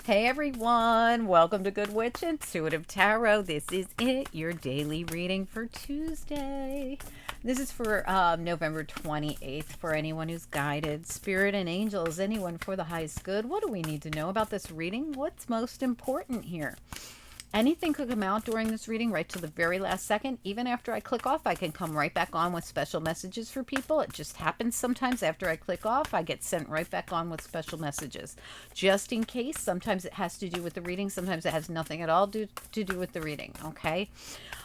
Hey everyone, welcome to Good Witch Intuitive Tarot. This is it, your daily reading for Tuesday. This is for November 28th for anyone who's guided, spirit and angels, anyone for the highest good. What do we need to know about this reading? What's most important here? Anything could come out during this reading right to the very last second. Even after I click off, I can come right back on with special messages for people. It just happens sometimes after I click off, I get sent right back on with special messages. Just in case, sometimes it has to do with the reading. Sometimes it has nothing at all to do with the reading, okay?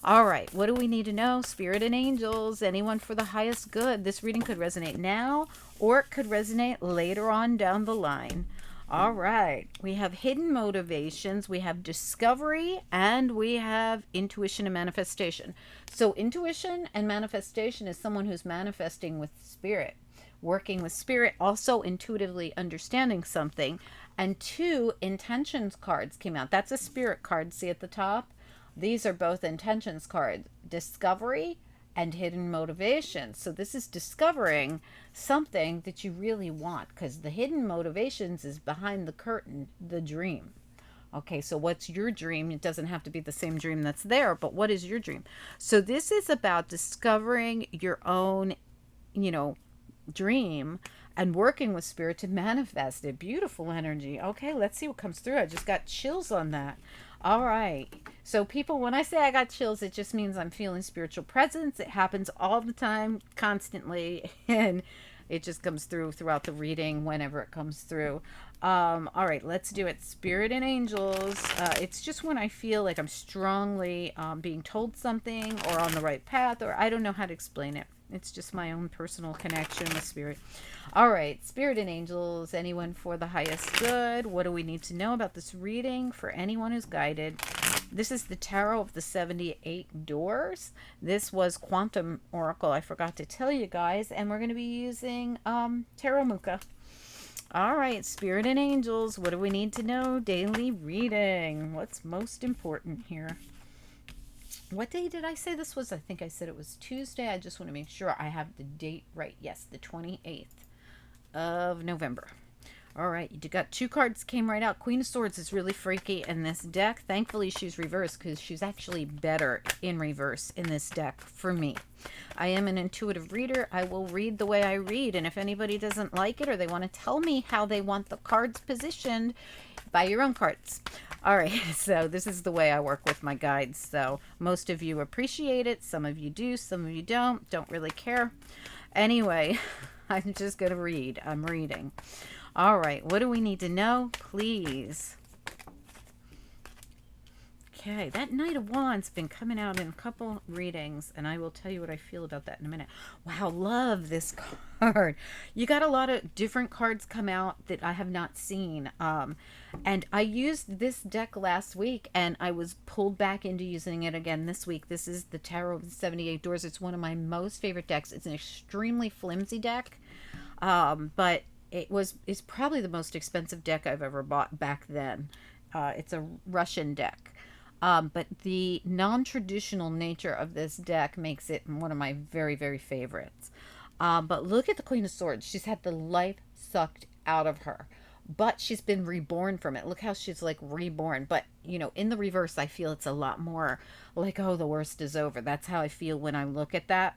All right, what do we need to know? Spirit and angels, anyone for the highest good. This reading could resonate now or it could resonate later on down the line. All right, we have hidden motivations, we have discovery, and we have intuition and manifestation. So intuition and manifestation is someone who's manifesting with spirit, working with spirit, also intuitively understanding something. And two intentions cards came out. That's a spirit card, see at the top? These are both intentions cards, discovery and hidden motivations. So this is discovering something that you really want, because the hidden motivations is behind the curtain, the dream. Okay, so what's your dream? It doesn't have to be the same dream that's there, but what is your dream? So this is about discovering your own, dream and working with spirit to manifest it. Beautiful energy. Okay, let's see what comes through. I just got chills on that. All right. So people, when I say I got chills, it just means I'm feeling spiritual presence. It happens all the time, constantly, and it just comes through throughout the reading whenever it comes through. All right, let's do it. Spirit and angels. It's just when I feel like I'm strongly being told something or on the right path, or I don't know how to explain it. It's just my own personal connection with spirit. All right, spirit and angels, anyone for the highest good. What do we need to know about this reading for anyone who's guided? This is the Tarot of the 78 Doors. This was Quantum Oracle. I forgot to tell you guys, and we're going to be using Tarot Muka. All right, spirit and angels, what do we need to know? Daily reading. What's most important here? What day did I say this was? I think I said it was Tuesday. I just want to make sure I have the date right. Yes, the 28th of November. All right, you got two cards came right out. Queen of Swords is really freaky in this deck. Thankfully, she's reversed because she's actually better in reverse in this deck for me. I am an intuitive reader. I will read the way I read, and if anybody doesn't like it or they want to tell me how they want the cards positioned, buy your own cards. All right, so this is the way I work with my guides. So most of you appreciate it. Some of you do, some of you don't really care. Anyway, I'm just going to read. I'm reading. All right, what do we need to know? Please. Okay, that Knight of Wands been coming out in a couple readings, and I will tell you what I feel about that in a minute. Wow, love this card. You got a lot of different cards come out that I have not seen. And I used this deck last week, and I was pulled back into using it again this week. This is the Tarot of the 78 Doors. It's one of my most favorite decks. It's an extremely flimsy deck, but it's probably the most expensive deck I've ever bought back then. It's a Russian deck. But the non-traditional nature of this deck makes it one of my very, very favorites. But look at the Queen of Swords. She's had the life sucked out of her, but she's been reborn from it. Look how she's like reborn. But, in the reverse, I feel it's a lot more like, oh, the worst is over. That's how I feel when I look at that.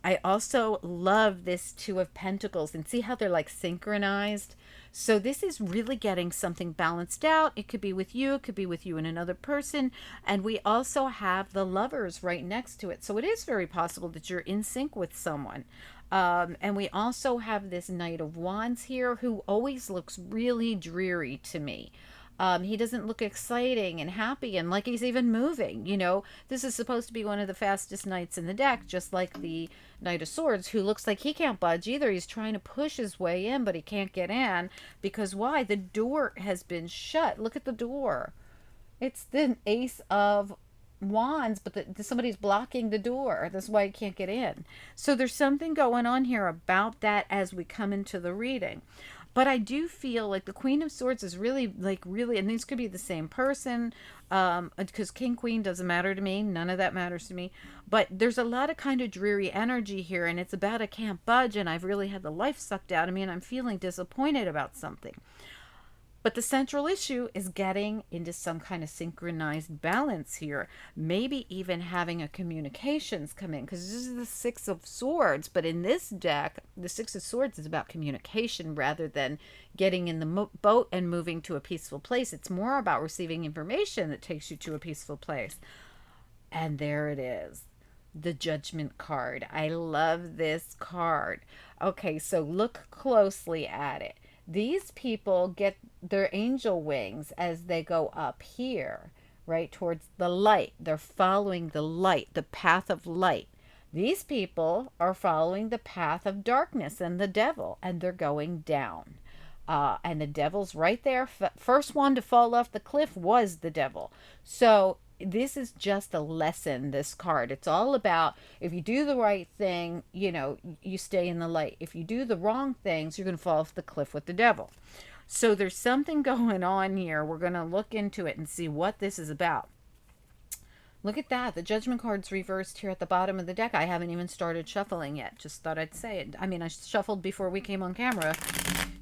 I also love this Two of Pentacles, and see how they're like synchronized. So this is really getting something balanced out. It could be with you, it could be with you and another person. And we also have the Lovers right next to it. So it is very possible that you're in sync with someone. And we also have this Knight of Wands here, who always looks really dreary to me. He doesn't look exciting and happy and like he's even moving. This is supposed to be one of the fastest knights in the deck, just like the Knight of Swords, who looks like he can't budge either. He's trying to push his way in, but he can't get in because why? The door has been shut. Look at the door. It's the Ace of Wands, but somebody's blocking the door. That's why he can't get in. So there's something going on here about that as we come into the reading. But I do feel like the Queen of Swords is really, and these could be the same person, because King, Queen doesn't matter to me. None of that matters to me. But there's a lot of kind of dreary energy here, and it's about I can't budge, and I've really had the life sucked out of me, and I'm feeling disappointed about something. But the central issue is getting into some kind of synchronized balance here. Maybe even having a communications come in, because this is the Six of Swords. But in this deck, the Six of Swords is about communication rather than getting in the boat and moving to a peaceful place. It's more about receiving information that takes you to a peaceful place. And there it is, the Judgment card. I love this card. Okay, so look closely at it. These people get their angel wings as they go up here, right, towards the light. They're following the light, the path of light. These people are following the path of darkness and the devil, and they're going down. And the devil's right there. First one to fall off the cliff was the devil. So this is just a lesson, this card. It's all about, if you do the right thing, you stay in the light. If you do the wrong things, you're going to fall off the cliff with the devil. So there's something going on here. We're going to look into it and see what this is about. Look at that. The Judgment card's reversed here at the bottom of the deck. I haven't even started shuffling yet. Just thought I'd say it. I mean, I shuffled before we came on camera.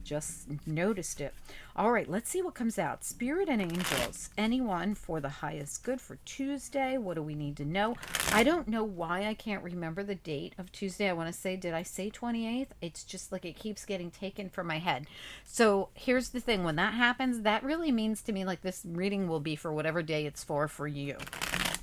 Just noticed it. All right, let's see what comes out. Spirit and angels. Anyone for the highest good for Tuesday? What do we need to know? I don't know why I can't remember the date of Tuesday. I want to say, did I say 28th? It's just like it keeps getting taken from my head. So here's the thing. When that happens, that really means to me like this reading will be for whatever day it's for you.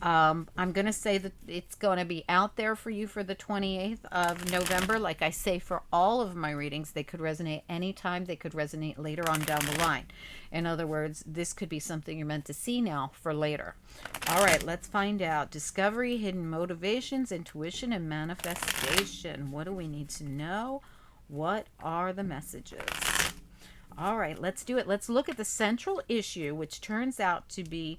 I'm going to say that it's going to be out there for you for the 28th of November. Like I say for all of my readings, they could resonate anytime. They could resonate later on down the line. In other words, this could be something you're meant to see now for later. All right, let's find out. Discovery, hidden motivations, intuition, and manifestation. What do we need to know? What are the messages? All right, let's do it. Let's look at the central issue, which turns out to be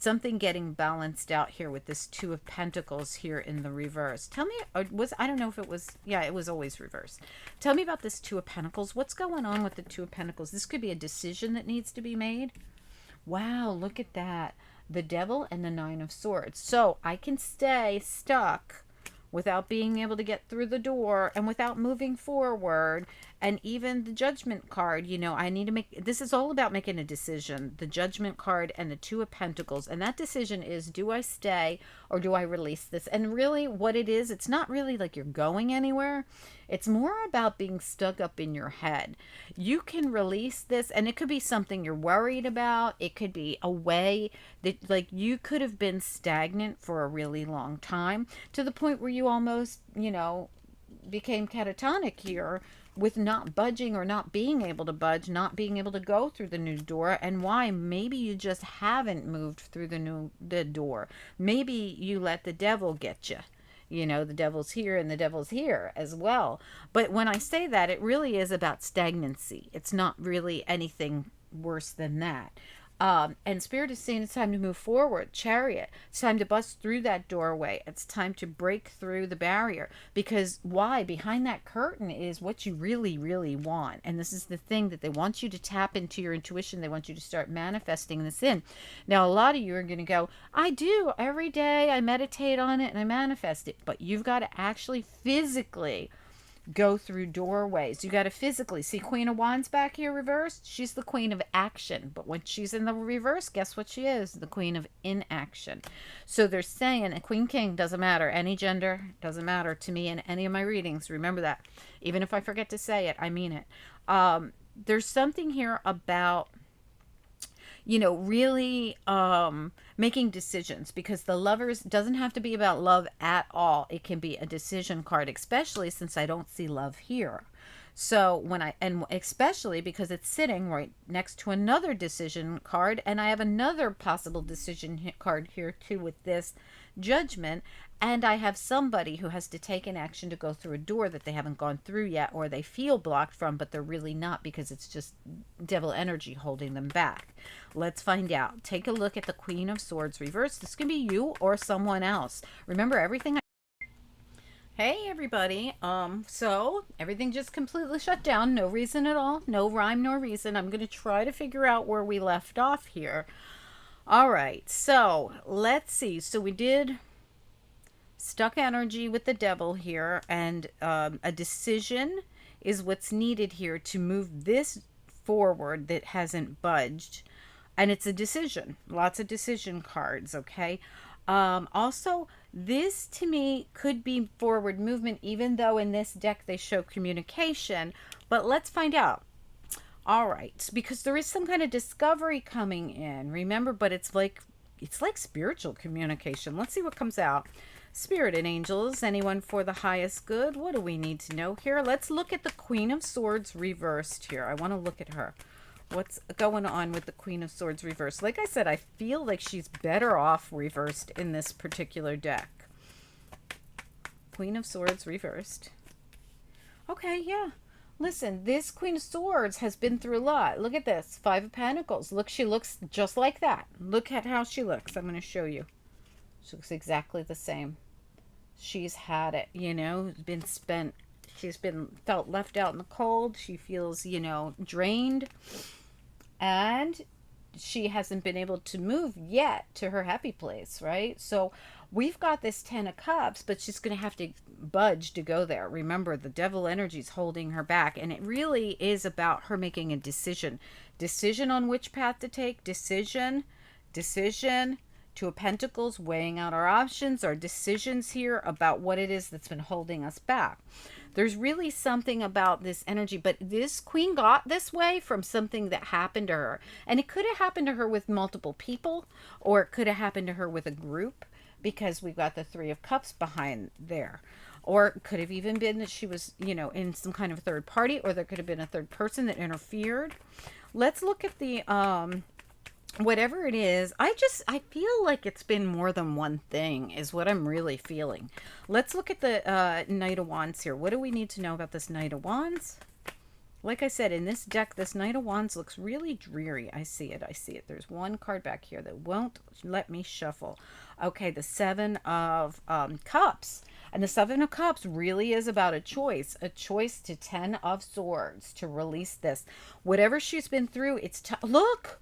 something getting balanced out here with this Two of Pentacles here in the reverse. Tell me, I don't know if it was, yeah, it was always reversed. Tell me about this Two of Pentacles. What's going on with the Two of Pentacles? This could be a decision that needs to be made. Wow, look at that. The Devil and the Nine of Swords. So I can stay stuck without being able to get through the door and without moving forward. And even the Judgment card, I need to make, this is all about making a decision. The Judgment card and the Two of Pentacles. And that decision is, do I stay or do I release this? And really what it is, it's not really like you're going anywhere. It's more about being stuck up in your head. You can release this, and it could be something you're worried about. It could be a way that, like, you could have been stagnant for a really long time to the point where you almost, became catatonic here with not budging or not being able to budge, not being able to go through the new door. And why? Maybe you just haven't moved through the door. Maybe you let the devil get you. The devil's here and the devil's here as well. But when I say that, it really is about stagnancy. It's not really anything worse than that. And Spirit is saying it's time to move forward. Chariot, it's time to bust through that doorway. It's time to break through the barrier. Because why? Behind that curtain is what you really, really want. And this is the thing that they want you to tap into your intuition. They want you to start manifesting this in. Now, a lot of you are going to go, I do. Every day I meditate on it and I manifest it. But you've got to actually physically go through doorways. You got to physically see Queen of Wands back here reversed. She's the queen of action. But when she's in the reverse, guess what she is? The queen of inaction. So they're saying a queen king doesn't matter. Any gender doesn't matter to me in any of my readings. Remember that. Even if I forget to say it, I mean it. There's something here about really making decisions, because the Lovers doesn't have to be about love at all. It can be a decision card, especially since I don't see love here. So and especially because it's sitting right next to another decision card, and I have another possible decision card here too with this Judgment, and I have somebody who has to take an action to go through a door that they haven't gone through yet, or they feel blocked from, but they're really not, because it's just devil energy holding them back. Let's find out. Take a look at the Queen of Swords reversed. This can be you or someone else. Remember everything. Hey everybody, so everything just completely shut down. No reason at all, no rhyme nor reason. I'm going to try to figure out where we left off here. All right, so let's see. So we did stuck energy with the devil here, and a decision is what's needed here to move this forward that hasn't budged. And it's a decision, lots of decision cards, okay? Also, this to me could be forward movement, even though in this deck they show communication. But let's find out. All right, because there is some kind of discovery coming in. Remember, but it's like spiritual communication. Let's see what comes out. Spirit and angels, anyone for the highest good. What do we need to know here? Let's look at the Queen of Swords reversed here. I want to look at her. What's going on with the Queen of Swords reversed? Like I said, I feel like she's better off reversed in this particular deck. Queen of Swords reversed. Okay, yeah. Listen, this Queen of Swords has been through a lot. Look at this. Five of Pentacles. Look, she looks just like that. Look at how she looks. I'm going to show you. She looks exactly the same. She's had it, been spent. She's been felt left out in the cold. She feels, drained. And she hasn't been able to move yet to her happy place, right? So we've got this 10 of Cups, but she's going to have to budge to go there. Remember, the devil energy is holding her back, and it really is about her making a decision. Decision on which path to take. Decision. Two of Pentacles, weighing out our options, our decisions here about what it is that's been holding us back. There's really something about this energy, but this queen got this way from something that happened to her. And it could have happened to her with multiple people, or it could have happened to her with a group, because we've got the Three of Cups behind there. Or it could have even been that she was, in some kind of third party, or there could have been a third person that interfered. Let's look at the whatever it is. I feel like it's been more than one thing is what I'm really feeling. Let's look at the Knight of Wands here. What do we need to know about this Knight of Wands? Like I said, in this deck, this Knight of Wands looks really dreary. I see it. There's one card back here that won't let me shuffle. Okay, the Seven of Cups. And the Seven of Cups really is about a choice to 10 of Swords, to release this. Whatever she's been through, look!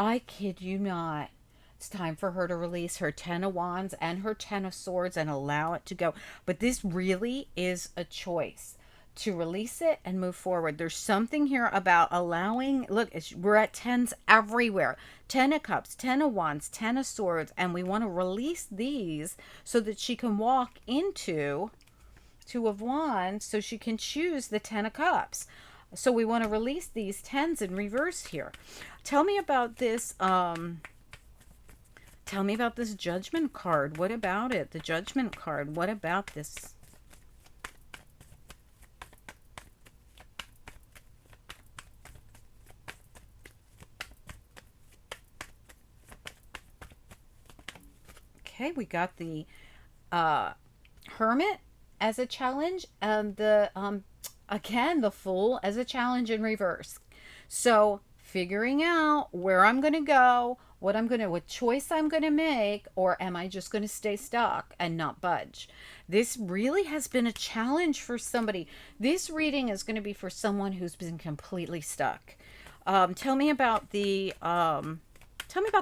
I kid you not. It's time for her to release her 10 of Wands and her 10 of Swords and allow it to go. But this really is a choice to release it and move forward. There's something here about allowing, look, we're at 10s everywhere. 10 of Cups, 10 of Wands, 10 of Swords, and we want to release these so that she can walk into Two of Wands, so she can choose the 10 of Cups. So we want to release these 10s in reverse here. Tell me about this Judgment card. What about it? The Judgment card. What about this? Okay, we got the Hermit as a challenge, and the again, the Fool as a challenge in reverse. So figuring out where I'm going to go, what choice I'm going to make, or am I just going to stay stuck and not budge? This really has been a challenge for somebody. This reading is going to be for someone who's been completely stuck. Tell me about the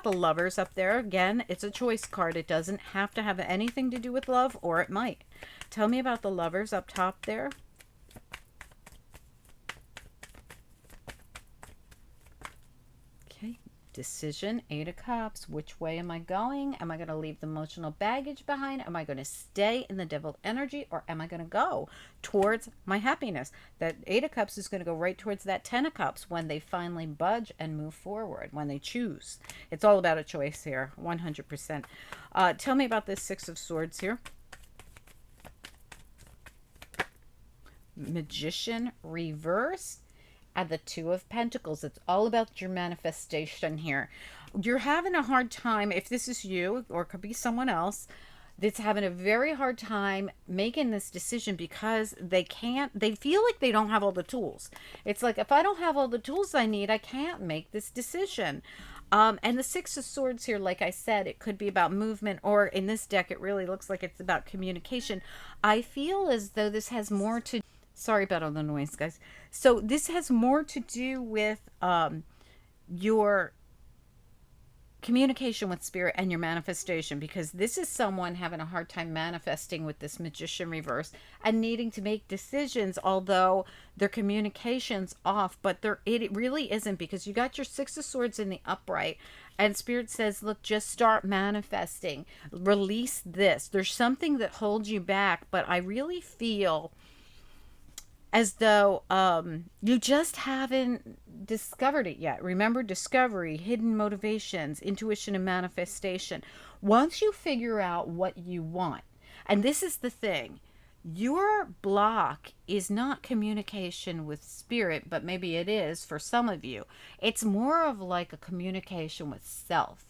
Lovers up there. Again, it's a choice card. It doesn't have to have anything to do with love, or it might. Tell me about the Lovers up top there. Decision, Eight of Cups. Which way am I going? Am I going to leave the emotional baggage behind? Am I going to stay in the devil energy, or am I going to go towards my happiness? That Eight of Cups is going to go right towards that 10 of Cups when they finally budge and move forward, when they choose. It's all about a choice here, 100%. Tell me about this Six of Swords here. Magician reverse. And the Two of Pentacles. It's all about your manifestation here. You're having a hard time, if this is you, or it could be someone else, that's having a very hard time making this decision because they feel like they don't have all the tools. It's like, if I don't have all the tools I need, I can't make this decision. And the Six of Swords here, like I said, it could be about movement, or in this deck, it really looks like it's about communication. I feel as though this has more to... Sorry about all the noise, guys. So this has more to do with your communication with spirit and your manifestation, because this is someone having a hard time manifesting with this magician reverse and needing to make decisions, although their communication's off. But it really isn't, because you got your Six of Swords in the upright, and spirit says, look, just start manifesting, release this. There's something that holds you back, but I really feel as though you just haven't discovered it yet. Remember, discovery, hidden motivations, intuition, and manifestation. Once you figure out what you want, and this is the thing, your block is not communication with spirit, but maybe it is for some of you. It's more of like a communication with self.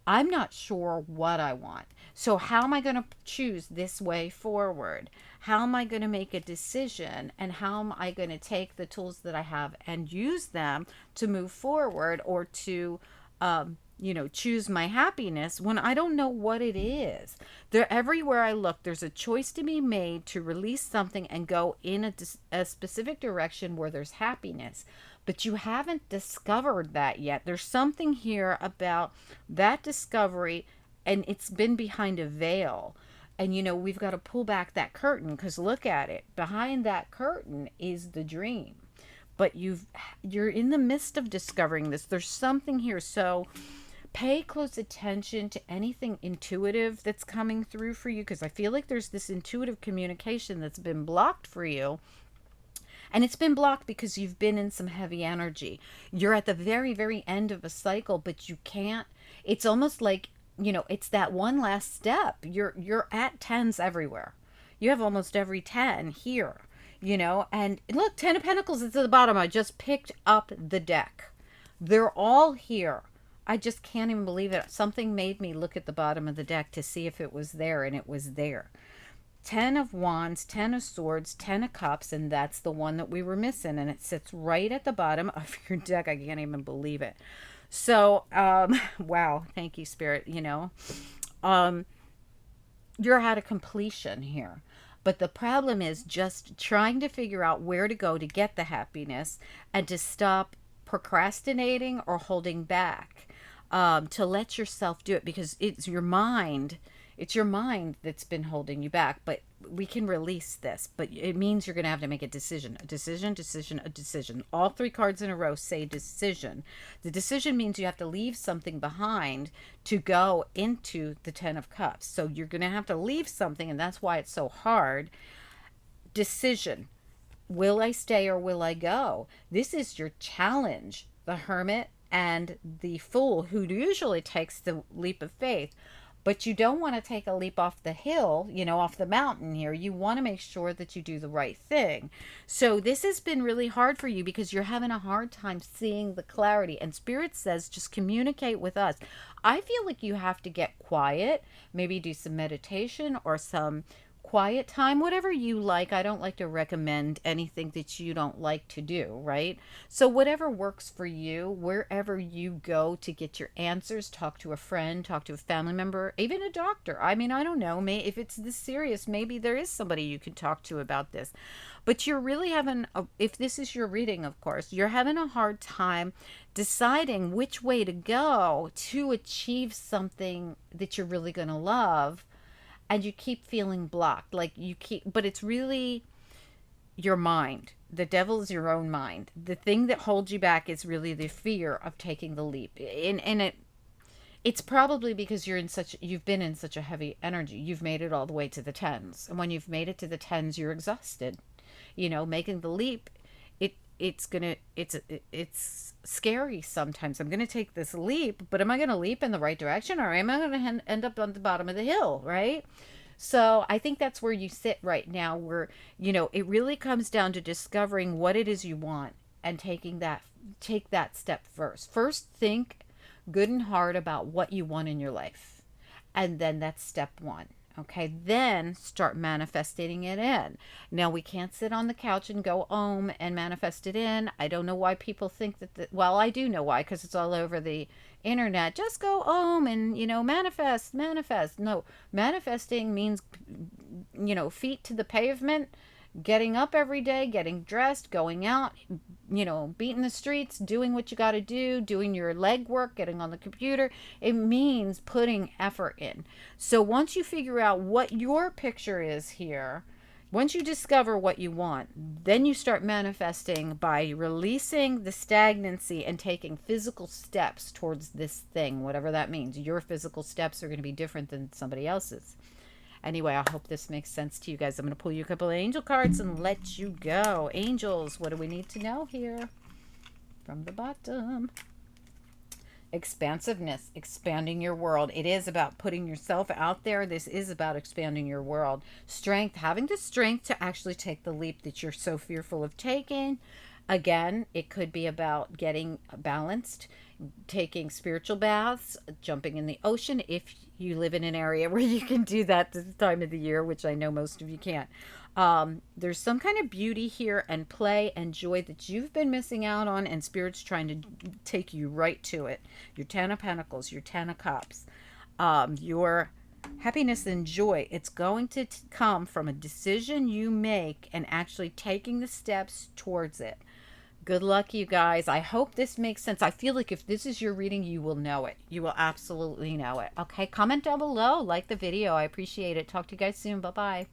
I'm not sure what I want. So, how am I going to choose this way forward? How am I going to make a decision? And how am I going to take the tools that I have and use them to move forward, or to, choose my happiness when I don't know what it is? Everywhere I look, there's a choice to be made to release something and go in a specific direction where there's happiness. But you haven't discovered that yet. There's something here about that discovery, and it's been behind a veil. And we've got to pull back that curtain, because look at it. Behind that curtain is the dream. But you're in the midst of discovering this. There's something here. So pay close attention to anything intuitive that's coming through for you, because I feel like there's this intuitive communication that's been blocked for you. And it's been blocked because you've been in some heavy energy. You're at the very, very end of a cycle, but you can't. It's almost like, it's that one last step. You're at tens everywhere. You have almost every 10 here, And look, 10 of Pentacles is at the bottom. I just picked up the deck. They're all here. I just can't even believe it. Something made me look at the bottom of the deck to see if it was there, and it was there. 10 of Wands, 10 of Swords, 10 of Cups, and that's the one that we were missing, and it sits right at the bottom of your deck. I can't even believe it. So, wow, thank you, Spirit. You're at a completion here. But the problem is just trying to figure out where to go to get the happiness, and to stop procrastinating or holding back, to let yourself do it, because it's your mind. It's your mind that's been holding you back. But we can release this. But it means you're going to have to make a decision. A decision, decision, a decision. All three cards in a row say decision. The decision means you have to leave something behind to go into the 10 of Cups. So you're going to have to leave something, and that's why it's so hard. Decision. Will I stay or will I go? This is your challenge. The Hermit and the Fool, who usually takes the leap of faith. But you don't want to take a leap off the hill, off the mountain here. You want to make sure that you do the right thing. So this has been really hard for you, because you're having a hard time seeing the clarity. And Spirit says, just communicate with us. I feel like you have to get quiet, maybe do some meditation or some quiet time, whatever you like. I don't like to recommend anything that you don't like to do, right? So whatever works for you, wherever you go to get your answers, talk to a friend, talk to a family member, even a doctor. I mean, I don't know, if it's this serious, maybe there is somebody you can talk to about this. But you're really having, if this is your reading, of course, you're having a hard time deciding which way to go to achieve something that you're really going to love. And you keep feeling blocked, but it's really your mind. The devil is your own mind. The thing that holds you back is really the fear of taking the leap. And it's probably because you've been in such a heavy energy. You've made it all the way to the tens. And when you've made it to the tens, you're exhausted. Making the leap, it's scary sometimes. I'm going to take this leap, but am I going to leap in the right direction, or am I going to end up on the bottom of the hill, right? So I think that's where you sit right now, where, it really comes down to discovering what it is you want and take that step first. First, think good and hard about what you want in your life. And then that's step one. Okay, then start manifesting it in. Now, we can't sit on the couch and go and manifest it in. I don't know why people think that, well, I do know why, because it's all over the internet. Just go and, manifest. No, manifesting means, feet to the pavement, getting up every day, getting dressed, going out, beating the streets, doing what you got to do, doing your leg work, getting on the computer. It means putting effort in. So once you figure out what your picture is here, once you discover what you want, then you start manifesting by releasing the stagnancy and taking physical steps towards this thing, whatever that means. Your physical steps are going to be different than somebody else's. Anyway, I hope this makes sense to you guys. I'm going to pull you a couple of angel cards and let you go. Angels, what do we need to know here? From the bottom. Expansiveness, expanding your world. It is about putting yourself out there. This is about expanding your world. Strength, having the strength to actually take the leap that you're so fearful of taking. Again, it could be about getting balanced, taking spiritual baths, jumping in the ocean if you live in an area where you can do that this time of the year, which I know most of you can't. There's some kind of beauty here and play and joy that you've been missing out on, and Spirit's trying to take you right to it. Your Ten of Pentacles, your Ten of Cups, your happiness and joy. It's going to come from a decision you make and actually taking the steps towards it. Good luck, you guys. I hope this makes sense. I feel like if this is your reading, you will know it. You will absolutely know it. Okay, comment down below. Like the video. I appreciate it. Talk to you guys soon. Bye-bye.